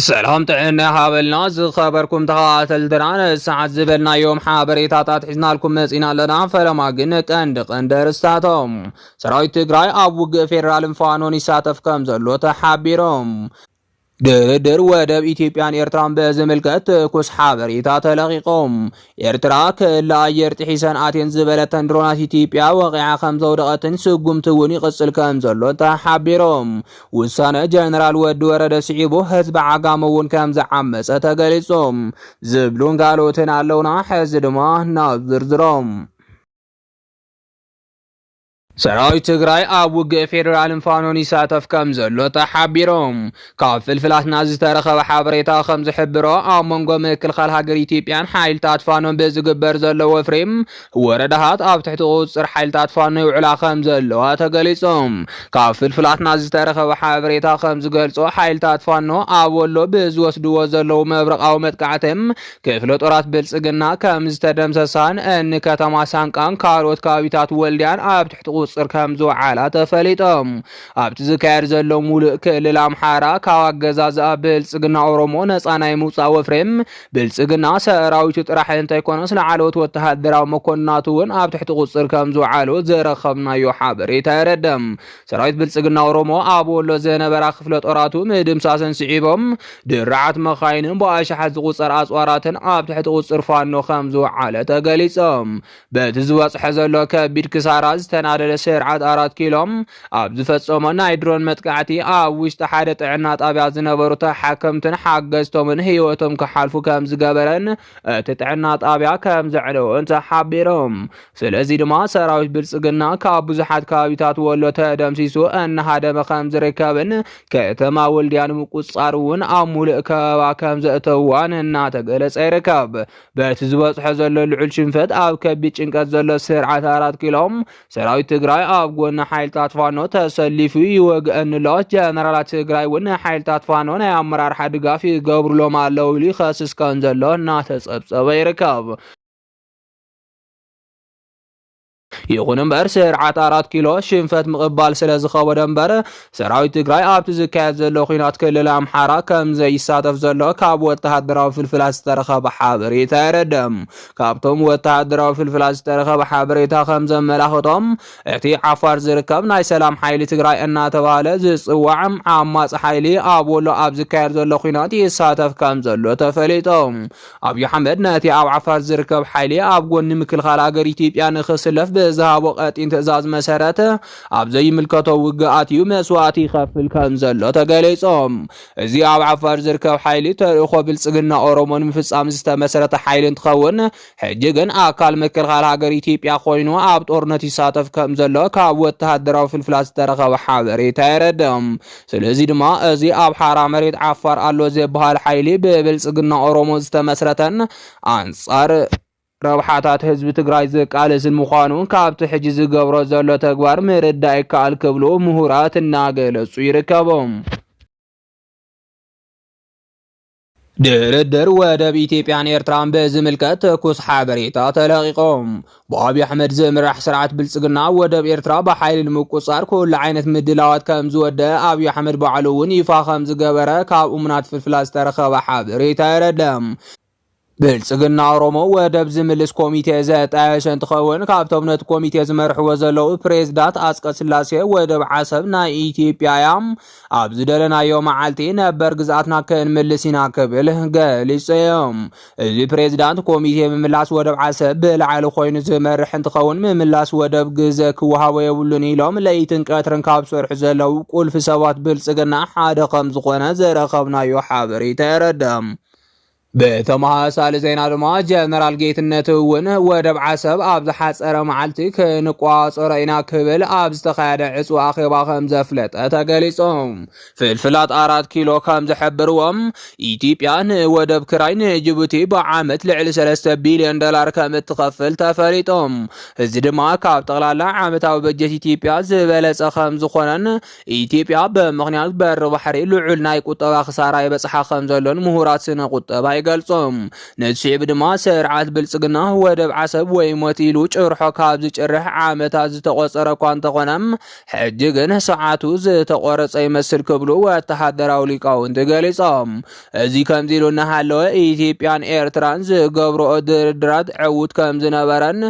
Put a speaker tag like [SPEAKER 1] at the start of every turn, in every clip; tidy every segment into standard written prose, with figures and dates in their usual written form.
[SPEAKER 1] سلام تعنا هابلنا خبركم تخاتل دران الساعات زبلنا يوم حابريتات حزنا لكم مسئنا لنا فلما قنك اندر استاتهم سرايت تقراي ابوق فيرال فانون يساتف كمزلو تحابيرهم ድርድር ወደብ ኢትዮጵያን ኤርትራን በዝምልከት ትኩስ ሓበሬታ ተለቂቆም ኤርትራ ክልል አየር ጥሒሰን ኣቴን ዝበለተን ድሮናት ኢትዮጵያ ወቂዓ ከም ዘውደቐትን ስጉምቲ እውን ይቕፅል ከም ዘሎ ተሓቢሮም ውሳነ ጀነራል ወዲ ወረደ ስዒቡ ህዝቢ ዓጋመ እውን ከም ዝዓመፀ ተገሊጾም ዝብሉን ካልኦትን ኣለውና ሕዚ ድማ ናብ ዝርዝሮም ሰራዊት ትግራይ ኣብ ውግእ ፌደራልን ፋኖን ይሳተፍ ከም ዘሎ ተሓቢሮም ካብ ፍልፍላትና ዝተረኸበ ሓበሬታ ከም ዝሕብሮ ኣብ መንጎ ምክልኻል ሃገር ኢትዮጵያን ሓይልታት ፋኖን ብዝግበር ዘሎ ወፍሬም ወረዳታት ኣብ ትሕቲ ቁፅር ሓይልታት ፋኖ ይውዕላ ከም ዘለዋ ተገሊጾም ካብ ፍልፍላትና ዝተረኸበ ሓበሬታ ከም ዝገልጾ ሓይልታት ፋኖ ኣብ ወሎ ብዝወስድዎ ዘለው መብረቃዊ መጥቃዕትም ክፍለ ጦራት ብልጽግና ከም ዝተደምሰሳን እኒ ከተማ ሳንቃን ካልኦት ከባቢታት ወልድያን ኣብ ትሕቲ ቁፅር ከም ዝውዓላ ተፈሊጦም ኣብቲ ዝካየድ ዘሎ ሙሉእ ክልል ኣምሓራ ካብ ኣገዛዝ ብልጽግና ኦሮሞ ነፃ ናይ ምውፃእ ወፍሬም ብልጽግና ሰራዊቱ ጥራሕ እንተይኮነስ ላዕለዎት ወተሃደራዊ መኮንናቱ እውን ኣብ ትሕቲ ቁፅር ከም ዝውዓሉ ዝረኸብናዮ ሓበሬታ የረድም ሰራዊት ብልጽግና ኦሮሞ ኣብ ወሎ ዝነበራ ክፍለ ጦራቱ ምድምሳስን ስዒቦም ድርዓት መኻይንን ብኣሽሓት ዝቁፀር ኣፅዋራትን ኣብ ትሕቲ ቁፅር ፋኖ ከም ዝውዓለ ተገሊጾም በቲ ዝበፅሐ ዘሎ ከቢድ ክሳራ ዝተናደደ ስርዓት 4 ኪሎም ኣብ ዝፈጸመ ናይ ድሮን መጥቃዕቲ ኣብ ውሽጢ ሓደ ጥዕና ጣብያ ዝነበሩ ተሓከምትን ሓገዝቶምን ህይወቶም ክሓልፉ ከም ዝገበረን እቲ ጥዕና ጣብያ ከም ዘዕለወን ተሓቢሮም ስለዚ ድማ ሰራዊት ብልጽግና ካብ ብዙሓት ከባቢታት ወሎ ተደምሲሱ እናሃደመ ከም ዝርከብን ከተማ ወልድያን ምቁፅፃር እውን ኣብ ሙሉእ ከባባ ከም ዘእተዋን እናተገለጸ ይርከብ በቲ ዝበፅሐ ዘሎ ልዑል ሽንፈት ኣብ ከቢድ ጭንቀት ዘሎ ስርዓት 4 ኪሎም ሰራዊት ትግራይ ኣብ ጎኒ ሓይልታት ፋኖ ተሰሊፉ ይወግአንሎ ጀነራላት ትግራይ እውን ሓይልታት ፋኖ ናይ ኣመራርሓ ድጋፍ ይገብሩሎም ኣለው ኢሉ ይኸስስ ከም ዘሎ እናተፀብፀበ ይርከብ ይኹን እምበር ስርዓት 4 ኪሎ ሽንፈት ምቕባል ስለ ዝኸወደ እምበር ሰራዊት ትግራይ ኣብቲ ዝካየድ ዘሎ ኩናት ክልል ኣምሓራ ከም ዘይሳተፍ ዘሎ ካብ ወተሃደራዊ ፍልፍላት ዝተረኸበ ሓበሬታ የረድም ካብቶም ወተሃደራዊ ፍልፍላት ዝተረኸበ ሓበሬታ ከም ዘመላኽቶም እቲ ዓፋር ዝርከብ ናይ ሰላም ሓይሊ ትግራይ እናተባህለ ዝፅዋዕ ዓማፅ ሓይሊ ኣብ ወሎ ኣብ ዝካየድ ዘሎ ኩናት ይሳተፍ ከም ዘሎ ተፈሊጦም ኣብዪ ኣሕመድ ነቲ ኣብ ዓፋር ዝርከብ ሓይሊ ኣብ ጎኒ ምክልኻል ሃገር ኢትዮጵያ ንኽስለፍ ዝሃቦ ቀጢን ትእዛዝ መሰረት ኣብ ዘይምልከቶ ውግኣት እዩ መስዋዕቲ ይኸፍል ከም ዘሎ ተገሊጾም እዚ ኣብ ዓፋር ዝርከብ ሓይሊ ተልእኮ ብልጽግና ኦሮሞን ምፍጻም ዝተመሰረተ ሓይሊ እንትኸውን ሕጂ ግን ኣካል ምክልኻል ሃገር ኢትዮጵያ ኮይኑ ኣብ ጦርነት ይሳተፍ ከም ዘሎ ካብ ወተሃደራዊ ፍልፍላት ዝተረኸበ ሓበሬታ የረድም ስለዚ ድማ እዚ ኣብ ሓራ መሬት ዓፋር ኣሎ ዝበሃል ሓይሊ ብብልጽግና ኦሮሞ ዝተመስረተን ኣንጻር ረብሓታት ህዝቢ ትግራይ ዝቃለስን ምዃኑ ካብቲ ሕጂ ዝገብሮ ዘሎ ተግባር ምርዳእ ይከኣል ክብሉ ምሁራት እናገለጹ ይርከቦም ድርድር ወደብ ኢትዮጵያን ኤርትራን በዝምልከት ትኩስ ሓበሬታ ተለቂቆም ብኣብዪ ኣሕመድ ዝምራሕ ስርዓት ብልጽግና ወደብ ኤርትራ ብሓይሊ ንምቁፅፃር ኩሉ ዓይነት ምድላዋት ከም ዝወደአ ኣብዪ ኣሕመድ ባዕሉ እውን ይፋ ከም ዝገበረ ካብ እሙናት ፍልፍላት ዝተረኸበ ሓበሬታ የረድም ብልጽግና ኦሮሞ ወደብ ዝምልስ ኮሚቴ ዘጣየሸ እንትኸውን ካብቶም ነቲ ኮሚቴ ዝመርሕዎ ዘለው ፕሬዝዳንት ኣጽቀ ስላሴ ወደብ ዓሰብ ናይ ኢትዮጵያ ያም ኣብ ዝደለናዮ መዓልቲ ነበር ግዝኣትና ክንምልስ ኢና ክብል ገሊፆም እዚ ፕሬዝዳንት ኮሚቴ ምምላስ ወደብ ዓሰብ ብላዕሊ ኮይኑ ዝመርሕ እንትኸውን ምምላስ ወደብ ግዜ ክወሃቦ የብሉን ኢሎም ለይትን ቀትርን ካብ ዝሰርሑ ዘለው ቁልፊ ሰባት ብልጽግና ሓደ ከም ዝኾነ ዝረኸብናዮ ሓበሬታ የረድም በተመሳሳሊ ዜና ድማ ጀነራል ጌትነት እውን ወደብ ዓሰብ ኣብ ዝሓፀረ መዓልቲ ክንቋፀሮ ኢና ክብል ኣብ ዝተኻየደ ዕፁ ኣኼባ ከም ዘፍለጠ ተገሊፆም ፍልፍላት 4 ኪሎ ከም ዝሕብርዎም ኢትዮጵያ ንወደብ ክራይ ንጅቡቲ ብዓመት ልዕሊ 3 ቢልዮን ዶላር ከም እትኸፍል ተፈሊጦም እዚ ድማ ካብ ጠቕላላ ዓመታዊ በጀት ኢትዮጵያ ዝበለፀ ከም ዝኾነን ኢትዮጵያ ብምኽንያት በሪ ባሕሪ ልዑል ናይ ቁጠባ ክሳራ ይበፅሓ ከም ዘሎን ምሁራት ስነ ቁጠባ ይገልጾም ነጽብ ድማ ስርዓት ብልጽግና ወደብ ዓሰብ ወይ ሞቲሉ ጭርሖ ካብ ዝጭርሕ ዓመታት ዝተቆጸረ እኳ እንተኾነም ሕጂ ግን ሰዓቱ ዝተቆረጸ ይመስል ክብሉ ወተሃደራዊ ሊቃውንቲ ገሊጾም እዚ ከምዚ ኢሉ እናሃለወ ኢትዮጵያን ኤርትራን ዝገብርኦ ድርድራት ዕውት ከም ዝነበረን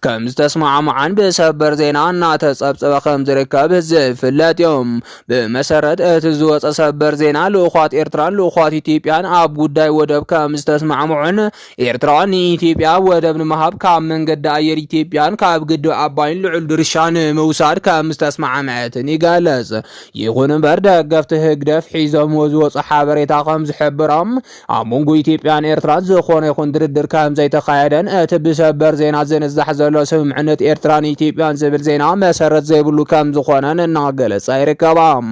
[SPEAKER 1] كم تسمع معن بسبر زينا ناتسبسب خم زركب زفلت يوم بمسرت اتزوت سبر زينا لوخات إيرتران لوخات إثيوبيان أب قداي ودب كم تسمع معن إيرتران إثيوبيا ودب مهاب كم من قد أير إثيوبيان كاب قد أباين لعل درشان موسار كم تسمع معتني قالز يخون برد قفت هقدف حيزم وزوت حابري تاقم زحبرام أمونغو إثيوبيان إيرتران زخون يخون درد كم زي تخايدن اتبسبر زينا زين الزحزل سمعنت إيرتران إثيوبيان زبل زينا مسرت زيبلو كم زخونن ناقلص አይርከባም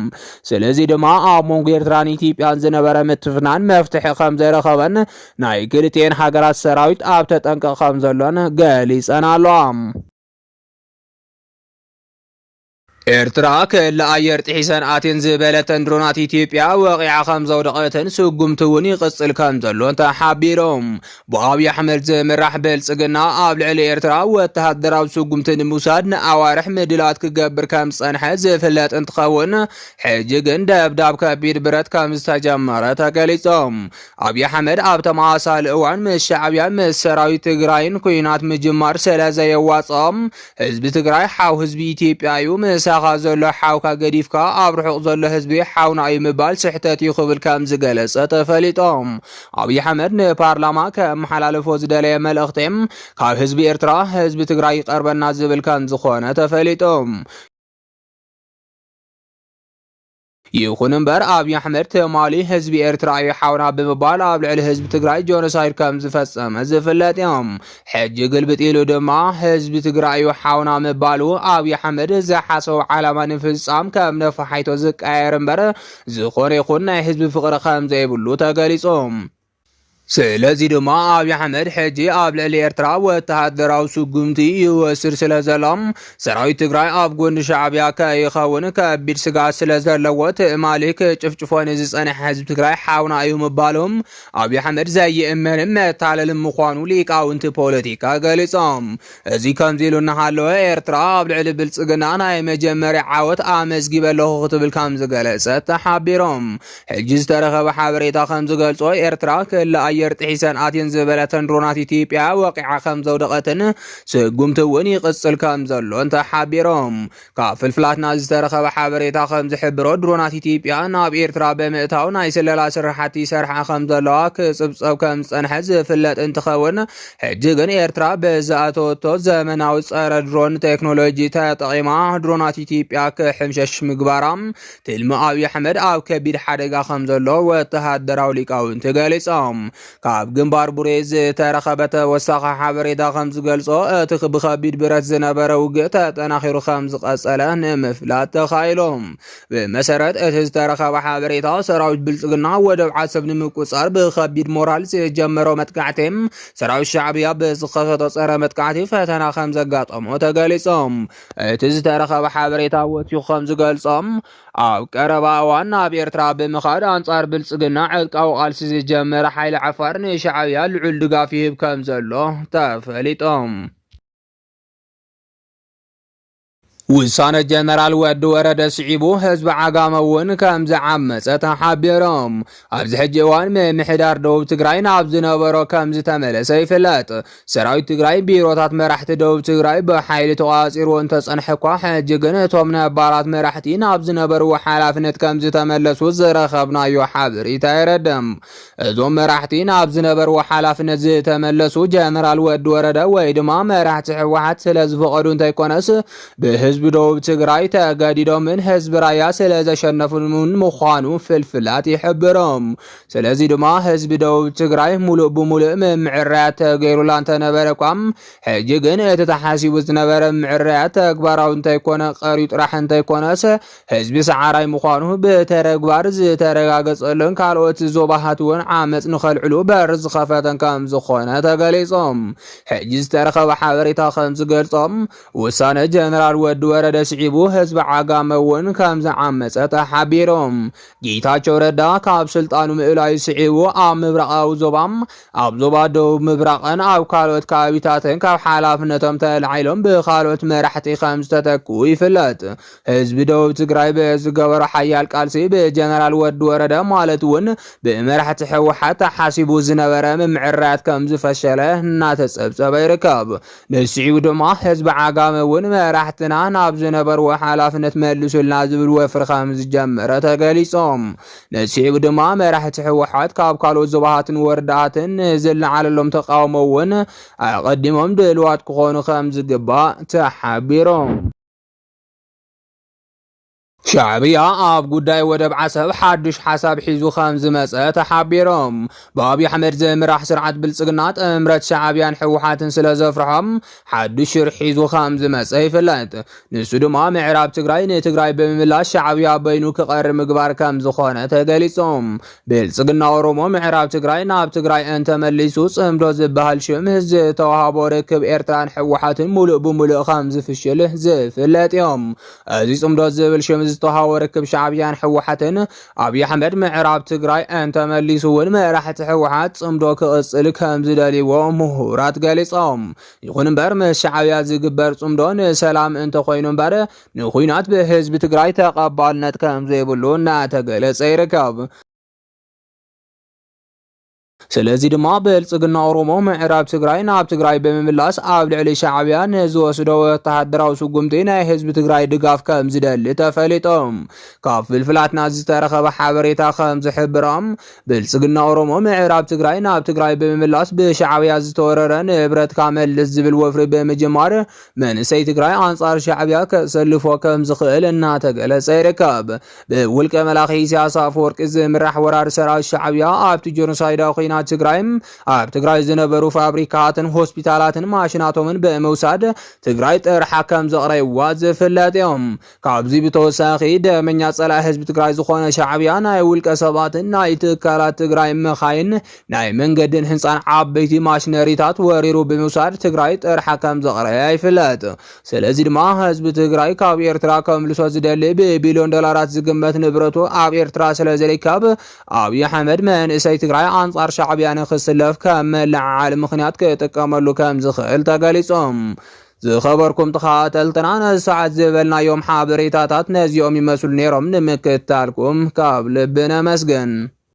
[SPEAKER 1] ስለዚህ ድማ አሞንጎ ኤርትራን ኢትዮጵያን ዝነበረ ምትፍናን መፍትሕ ከም ዘይረኸበን ናይ ክልቴን ሃገራት ሰራዊት ኣብ ተጠንቀቕ ከም ዘሎን ገሊጸን ኣሎም ኤርትራ ከለአየር ጥሒሰን ኣቴን ዝበለተን ድሮናት ኢትዮጵያ ወቂዓ ከም ዘውደቐተን ስጉምትውን ይቕጽል ከም ዘሎን ተሓቢሮም ብኣብይ ኣሕመድ ዝምራሕ ብልጽግና ኣብ ልዕሊ ኤርትራ ወተሃደራዊ ስጉምቲ ንምውሳድ ንኣዋርሕ ምድላት ክገብር ከም ዝጸንሐ ዝፍለጥ እንትኸውን ሕጂ ግን ደብዳብ ከቢድ ብረት ከም ዝተጀመረ ተገሊጾም ኣብይ ኣሕመድ ኣብ ተመሳሳሊ እዋን ምስ ሻዕብያን ምስ ሰራዊት ትግራይን ኩናት ምጅማር ስለዘየዋጽኦም ህዝቢ ትግራይ ሓው ህዝቢ ኢትዮጵያ እዩ ምስ زلو حاوكا قديفكا أبرحق زلو هزبي حاونا أي مبال سحتاتي خبل كام زغلس تفليتهم أبي حمد نبارلاما كمحلال فوز دالي ملغتهم كاب هزبي إرترا هزبي تقرأي قربا نازبل كام زخونة تفليتهم يخون امبر أبي أحمد تمالي حزب إرترا يحاونا بمبال أبلع الحزب تقرأي جونسايد كم زفصم زفلاتهم حج قلبت إلو دما حزب تقرأي يحاونا مبالو أبي أحمد زحاسو على ما نفصام كم نفحيتو زك أيرمبر زخون يخون حزب فقر خم زيبلو تقاليصهم ስለዚህ ድማ ኣብይ ኣሕመድ ሕጂ ኣብ ልዕሊ ኤርትራ ወተሃደራዊ ስጉምቲ ይወስድ ስለዘሎም ሰራዊት ትግራይ ኣብ ጎኒ ሻዕብያ ከይኸውን ከቢድ ስጋት ስለዘለዎ ትእማሊ ክጭፍጭፎን ዝጸንሐ ህዝቢ ትግራይ ሓውና እዩ ምባሎም ኣብይ ኣሕመድ ዘይእመንን መታለል ምዃኑ ሊቃውንቲ ፖለቲካ ገሊጾም እዚ ከምዚ ኢሉ እናሃለወ ኤርትራ ኣብ ልዕሊ ብልጽግና ናይ መጀመርያ ዓወት ኣመዝጊበለኹ ክትብል ከም ዝገለጸት ተሓቢሮም ሕጂ ዝተረኸበ ሓበሬታ ከም ዝገልጾ ኤርትራ ክለኣየር ጥሒሰን ኣቴን ዝበለተን ድሮናት ኢትዮጵያ ወቂዓ ከም ዘውደቐትን ስጉምትውን ይቕጽል ከም ዘሎን ተሓቢሮም ካብ ፍልፍላትና ዝተረኸበ ሓበሬታ ከም ዝሕብሮ ድሮናት ኢትዮጵያ ናብ ኤርትራ ብምእታው ናይ ስለላ ስራሕቲ ይሰርሓ ከም ዘለዋ ክጽብጸብ ከም ዝጸንሐ ዝፍለጥ እንትኸውን ሕጂ ግን ኤርትራ ብዝኣተወቶ ዘመናዊ ጸረ ድሮን ቴክኖሎጂ ተጠቒማ ድሮናት ኢትዮጵያ ክሕምሸሽ ምግባራም ትልሚ ኣብይ ኣሕመድ ኣብ ከቢድ ሓደጋ ከም ዘሎ ወተሃደራዊ ሊቃውንቲ ገሊጾም ካብ ግንባር ቡሬ ዝተረኸበተ ወሳኺ ሓበሬታ ከም ዝገልጾ እቲ ብኸቢድ ብረት ዝነበረ ውግእ ተጠናኺሩ ከም ዝቐጸለ ንምፍላጥ ተኻኢሎም ብመሰረት እቲ ዝተረኸበ ሓበሬታ ሰራዊት ብልጽግና ወደብ ዓሰብ ንምቁጻር ብኸቢድ ሞራል ዝጀመሮ መጥቃዕቲም ሰራዊት ሻዕብያ ብዝኸፈቶ ጸረ መጥቃዕቲ ፈተና ከም ዘጋጠሞ ተገሊጾም እቲ ዝተረኸበ ሓበሬታ ወቲኹ ከም ዝገልጾም ኣብ ቀረባ እዋን ናብ ኤርትራ ብምኻድ ኣንጻር ብልጽግና ዕጥቃዊ ቃልሲ ዝጀመረ ሓይሊ ዓፋር ንሻዕብያ ልዑል ድጋፍ ይህብ ከም ዘሎ ተፈሊጦም ውሳነ ጀነራል ወዲ ወረደ ስዒቡ ህዝቢ ዓጋመውን ከም ዝዓመፀ ተሓቢሮም ኣብዚ ሕጂ እዋን ምምሕዳር ደቡብ ትግራይ ናብ ዝነበሮ ከም ዝተመለሰ ይፍለጥ ሰራዊት ትግራይ ቢሮታት መራሕቲ ደቡብ ትግራይ ብሓይሊ ተቋፂርዎ እንተጸንሐ እኳ ሕጂ ግን እቶም ነባራት መራሕቲ ናብ ዝነበርዎ ሓላፍነት ከም ዝተመለሱ ዝረኸብናዮ ሓበሬታ ይረድም እዞም መራሕቲ ናብ ዝነበርዎ ሓላፍነት ዝተመለሱ ጀነራል ወዲ ወረደ ወይ ድማ መራሕቲ ሕወሓት ስለዝፈቐዱ እንተይኮነስ ብህዝቢ ደቡብ ትግራይ ተገዲዶምን ህዝቢ ራያ ስለዘሸነፉን ምዃኑ ፍልፍላት ይሕብሮም ስለዚ ድማ ህዝቢ ደቡብ ትግራይ ሙሉእ ብሙሉእ ምምዕራያት ተገይሩላ እንተነበረ እኳም ሕጂ ግን እቲ ተሓሲቡ ዝነበረ ምዕራያት ተግባራዊ እንተይኮነ ቀሪዩ ጥራሕ እንተይኮነስ ህዝቢ ሰዓራይ ምዃኑ ብተግባር ዝተረጋገጸሉን ካልኦት ዞባሃት እውን ዓመፅ ንኸልዕሉ በር ዝኸፈተን ከም ዝኾነ ተገሊጾም ሕጂ ዝተረኸበ ሓበሬታ ከም ዝገልጾም ውሳነ ጀነራል ወዲ ወረደ ስዒቡ ህዝቢ ዓጋመ እውን ከም ዝዓመፀ ተሓቢሮም ጌታቸው ረዳ ካብ ስልጣኑ ምእላዩ ስዒቡ ኣብ ምብራቃዊ ዞባም ኣብ ዞባ ደቡብ ምብራቅን ኣብ ካልኦት ከባቢታትን ካብ ሓላፍነቶም ተላዒሎም ብካልኦት መራሕቲ ከም ዝተተኩ ይፍለጥ ህዝቢ ደቡብ ትግራይ ብዝገበሮ ሓያል ቃልሲ ብጀነራል ወዲ ወረደ ማለት እውን ብመራሕቲ ሕወሓት ተሓሲቡ ዝነበረ ምምዕራያት ከም ዝፈሸለ እናተጸብጸበ ይርከብ ንስዒቡ ድማ ህዝቢ ዓጋመ እውን መራሕትና ናብ ዝነበርዎ ሓላፍነት መልሱልና ዝብል ወፍሪ ከም ዝጀመረ ተገሊጾም ንስዒቡ ድማ መራሕቲ ሕወሓት ካብ ካልኦት ዞባሃትን ወረዳሃትን ዝለዓለሎም ተቃውሞ እውን ኣቀዲሞም ድልዋት ክኾኑ ከም ዝግባእ ተሓቢሮም ሻዕብያ ኣብ ጉዳይ ወደብ ዓሰብ ሓዱሽ ሓሳብ ሒዙ ከም ዝመፀ ተሓቢሮም ብኣብይ ኣሕመድ ዝምራሕ ስርዓት ብልጽግና ጥምረት ሻዕብያን ሕወሓትን ስለ ዘፍርሖም ሓዱሽ ሽር ሒዙ ከም ዝመፀ ይፍለጥ ንሱ ድማ ምዕራብ ትግራይ ንትግራይ ብምምላሽ ሻዕብያ በይኑ ክቐርብ ምግባር ከም ዝኾነ ተገሊጾም ብልጽግና ኦሮሞ ምዕራብ ትግራይ ናብ ትግራይ እንተመሊሱ ጽምዶ ዝበሃል ሽም ዝተዋሃቦ ርክብ ኤርትራን ሕወሓትን ሙሉእ ብሙሉእ ከም ዝፍሽል ዝፍለጥ እዮም እዚ ጽምዶ ዝብል ሽም ዝተዋሃቦ ርክብ ሻዕብያን ሕወሓትን ኣብይ ኣሕመድ ምዕራብ ትግራይ እንተመሊሱ እውን መራሕቲ ሕወሓት ጽምዶ ክቕጽል ከም ዝደልይዎ ምሁራት ገሊጾም ይኹን እምበር ምስ ሻዕብያ ዝግበር ጽምዶ ንሰላም እንተኮይኑ እምበር ንኹናት ብህዝቢ ትግራይ ተቐባልነት ከም ዘይብሉ እናተገለጸ ይርከብ ስለዚ ድማ ብልጽግና ኦሮሞ ምዕራብ ትግራይ ናብ ትግራይ ብምምላስ ኣብ ልዕሊ ሻዕብያ ንዝወስዶ ወተሃደራዊ ስጉምቲ ናይ ህዝቢ ትግራይ ድጋፍ ከም ዝደሊ ተፈሊጦም ካብ ፍልፍላትና ዝተረኸበ ሓበሬታ ከም ዝሕብሮም ብልጽግና ኦሮሞ ምዕራብ ትግራይ ናብ ትግራይ ብምምላስ ብሻዕብያ ዝተወረረ ንብረትካ መልስ ዝብል ወፍሪ ብምጅማር መንእሰይ ትግራይ ኣንጻር ሻዕብያ ከሰልፎ ከም ዝኽእል እናተገለጸ ይርከብ ብውልቀ መላኺ ኢሳያስ አፈወርቂ ዝምራሕ ወራሪ ሰራዊት ሻዕብያ ኣብቲ ጆኖሳይዳዊ ኩናት ትግራይም ኣብ ትግራይ ዝነበሩ ፋብሪካታትን ሆስፒታላትን ማሽናቶምን ብምውሳድ ትግራይ ጥርሓ ከም ዘቕረይዋ ዝፍለጥ እዮም ካብዚ ብተወሳኺ ደመኛ ጸላኢ ህዝቢ ትግራይ ዝኾነ ሻዕብያ ናይ ውልቀ ሰባትን ናይ ትካላት ትግራይ መኻይን ናይ መንገድን ህንፃን ዓበይቲ ማሽነሪታት ወሪሩ ብምውሳድ ትግራይ ጥርሓ ከም ዘቕረያ ይፍለጥ ስለዚ ድማ ህዝቢ ትግራይ ካብ ኤርትራ ከምልሶ ዝደሊ ብቢልዮን ዶላራት ዝግመት ንብረቱ ኣብ ኤርትራ ስለ ዘይርከብ ኣብይ ኣሕመድ መንእሰይ ትግራይ ኣንጻር ሻዕብያ ንኽስለፍ ከም መለዓዓሊ ምኽንያት ክጥቀመሉ ከም ዝኽእል ተገሊጾም ዝኸበርኩም ተኸታተልትና ነዚ ሰዓት ዝበልናዮም ሓበሬታታት ነዚኦም ይመስሉ ነይሮም ንምክትታልኩም ካብ ልቢ ነመስግን